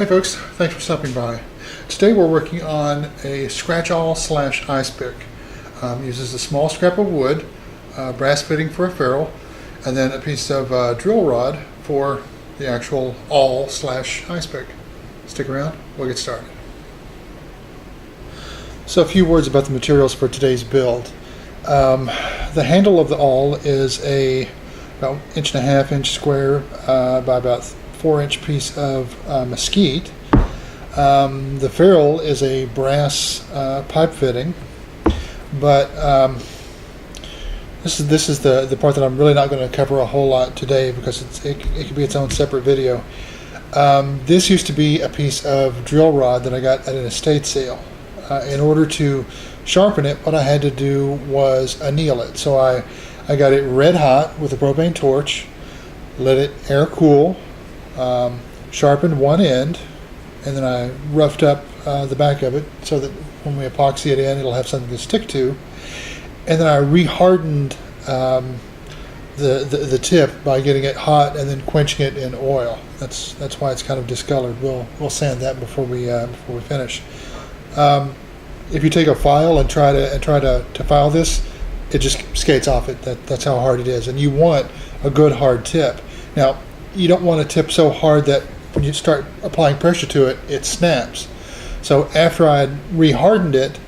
Hey folks, thanks for stopping by. Today we're working on a scratch awl slash ice pick. Uses a small scrap of wood, brass fitting for a ferrule, and then a piece of drill rod for the actual awl slash ice pick. Stick around, we'll get started. So a few words about the materials for today's build. The handle of the awl is about 1.5 inch square by about 4-inch piece of mesquite. The ferrule is a brass pipe fitting, but this is the part that I'm really not going to cover a whole lot today because it could be its own separate video. This used to be a piece of drill rod that I got at an estate sale. In order to sharpen it, what I had to do was anneal it. So I got it red hot with a propane torch, let it air cool, sharpened one end, and then I roughed up the back of it so that when we epoxy it in, it'll have something to stick to. And then I re-hardened the tip by getting it hot and then quenching it in oil. That's why it's kind of discolored. We'll sand that before we finish. If you take a file and try to file this, it just skates off it. That's how hard it is. And you want a good hard tip. Now, you don't want a tip so hard that when you start applying pressure to it, it snaps. So after I had re-hardened it,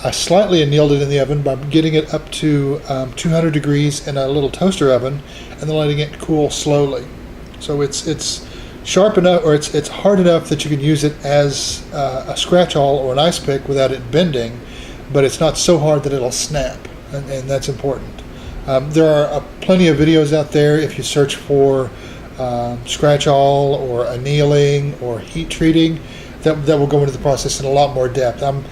I slightly annealed it in the oven by getting it up to 200 degrees in a little toaster oven and then letting it cool slowly. So it's sharp enough, or it's hard enough that you can use it as a scratch awl or an ice pick without it bending, but it's not so hard that it'll snap, and that's important. There are plenty of videos out there if you search for scratch awl or annealing or heat treating that will go into the process in a lot more depth. I'm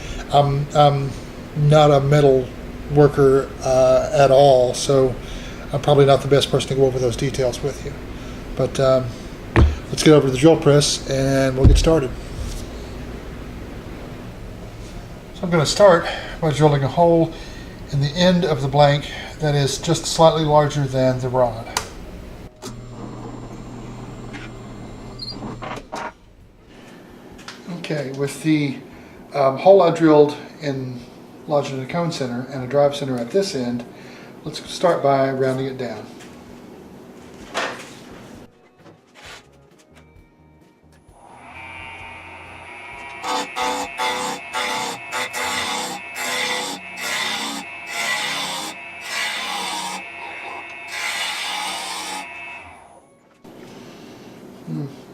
not a metal worker at all, so I'm probably not the best person to go over those details with you. But let's get over to the drill press and we'll get started. So I'm going to start by drilling a hole in the end of the blank that is just slightly larger than the rod. Okay, with the hole I drilled in lodged in a cone center and a drive center at this end, let's start by rounding it down.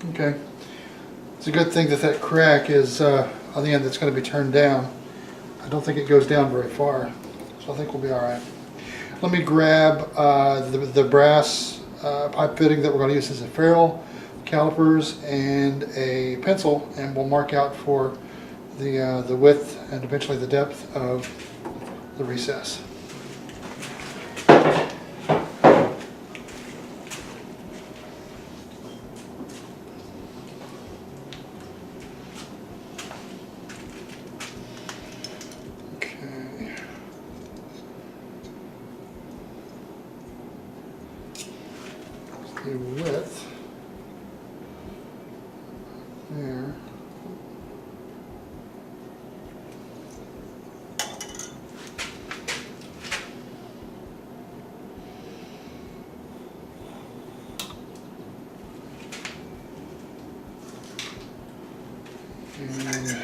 Okay. It's a good thing that crack is on the end that's going to be turned down. I don't think it goes down very far, so I think we'll be all right. Let me grab the brass pipe fitting that we're going to use as a ferrule, calipers, and a pencil, and we'll mark out for the width and eventually the depth of the recess. The width there. And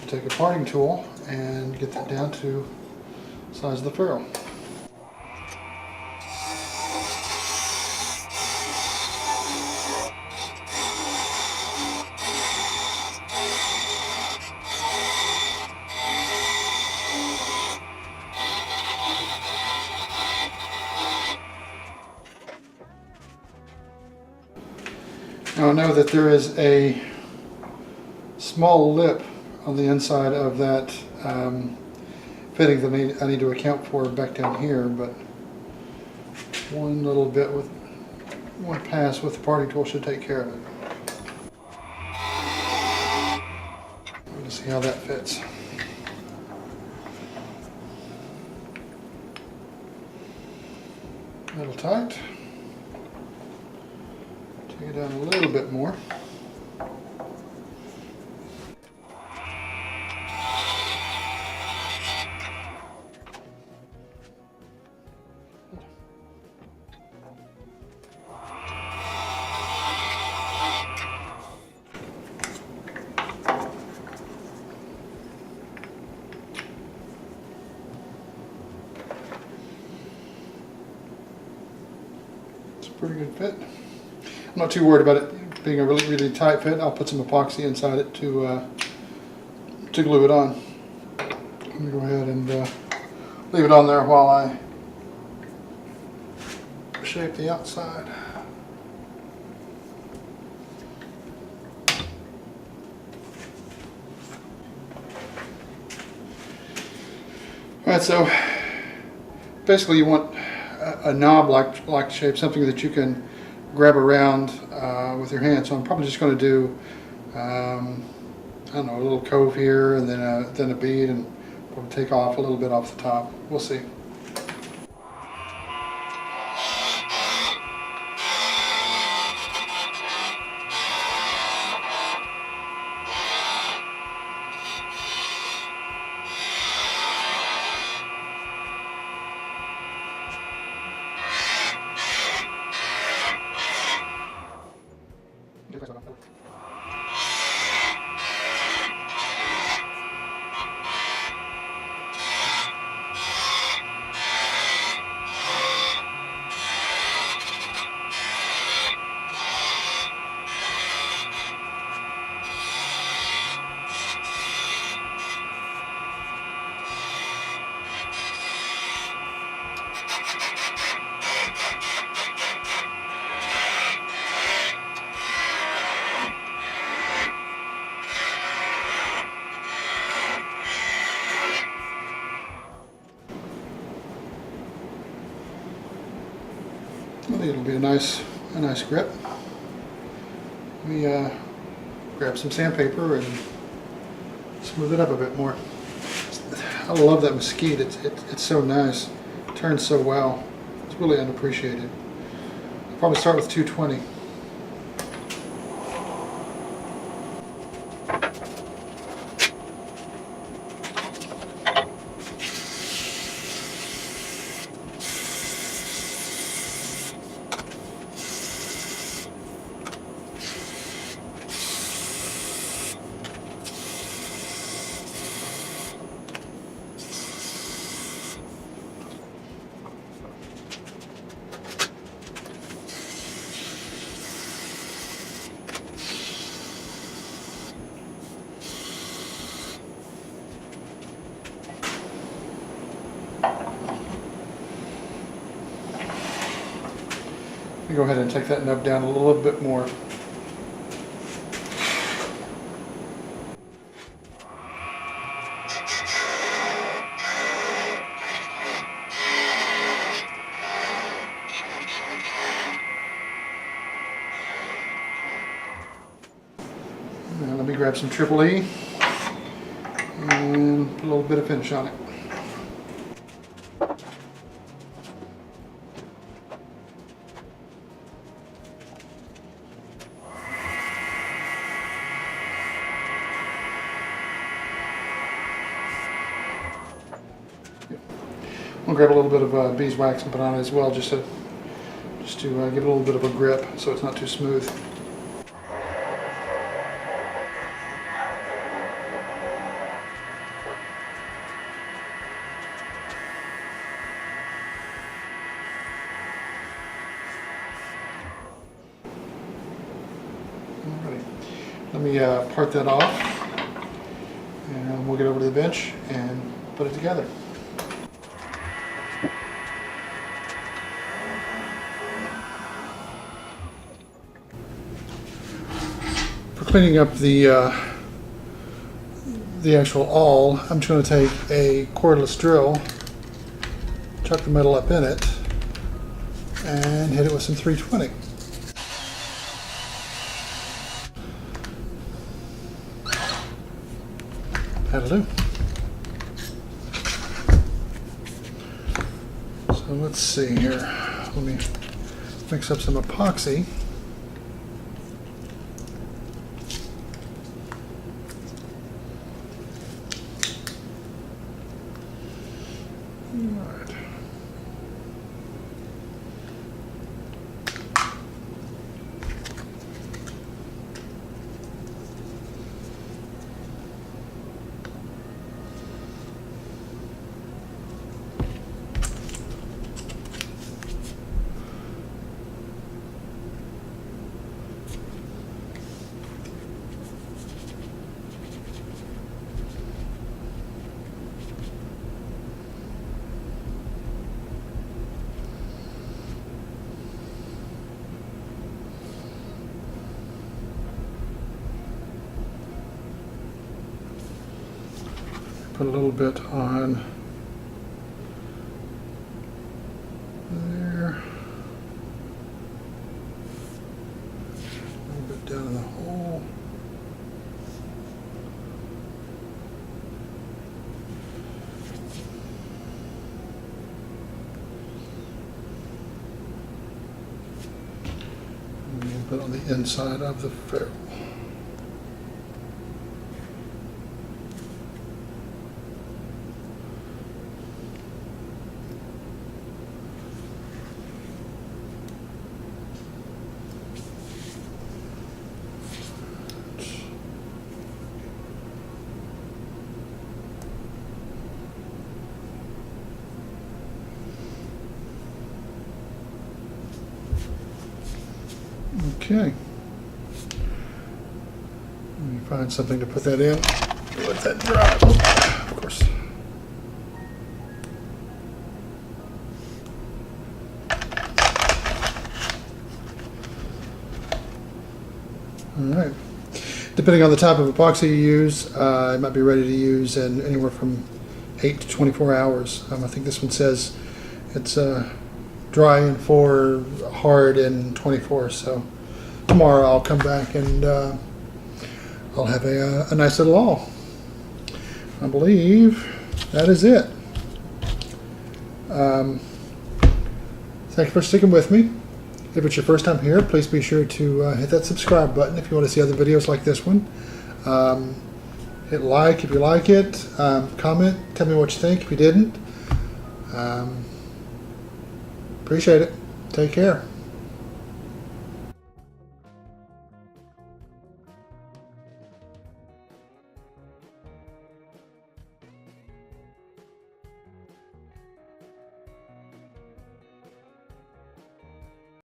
take a parting tool and get that down to the size of the ferrule. Now I know that there is a small lip on the inside of that fittings that I need to account for back down here, but one little bit with one pass with the parting tool should take care of it. Let's see how that fits. A little tight. Take it down a little bit more. Pretty good fit. I'm not too worried about it being a really tight fit. I'll put some epoxy inside it to glue it on. I'm gonna go ahead and leave it on there while I shape the outside. Alright, so basically you want a knob-like shape, something that you can grab around with your hand. So I'm probably just going to do, I don't know, a little cove here, and then a bead, and probably take off a little bit off the top. We'll see. I think it'll be a nice grip. Let me grab some sandpaper and smooth it up a bit more. I love that mesquite. It's so nice. It turns so well. It's really unappreciated. I'll probably start with 220. Go ahead and take that nub down a little bit more. Now let me grab some Triple E and put a little bit of finish on it. I'll grab a little bit of beeswax and put on it as well, just to give it a little bit of a grip so it's not too smooth. Alrighty. Let me part that off, and we'll get over to the bench and put it together. For cleaning up the the actual awl, I'm just going to take a cordless drill, chuck the metal up in it, and hit it with some 320. That'll do. So let's see here. Let me mix up some epoxy. All right. Put a little bit on there, a little bit down in the hole. And a little bit on the inside of the ferrule. Okay. Let me find something to put that in. Let that dry. Oh, of course. All right. Depending on the type of epoxy you use, it might be ready to use in anywhere from 8 to 24 hours. I think this one says it's dry in 4, hard in 24. So tomorrow I'll come back and I'll have a nice little awl. I believe that is it. Thank you for sticking with me. If it's your first time here, please be sure to hit that subscribe button if you want to see other videos like this one. Hit like if you like it. Comment. Tell me what you think if you didn't. Appreciate it. Take care.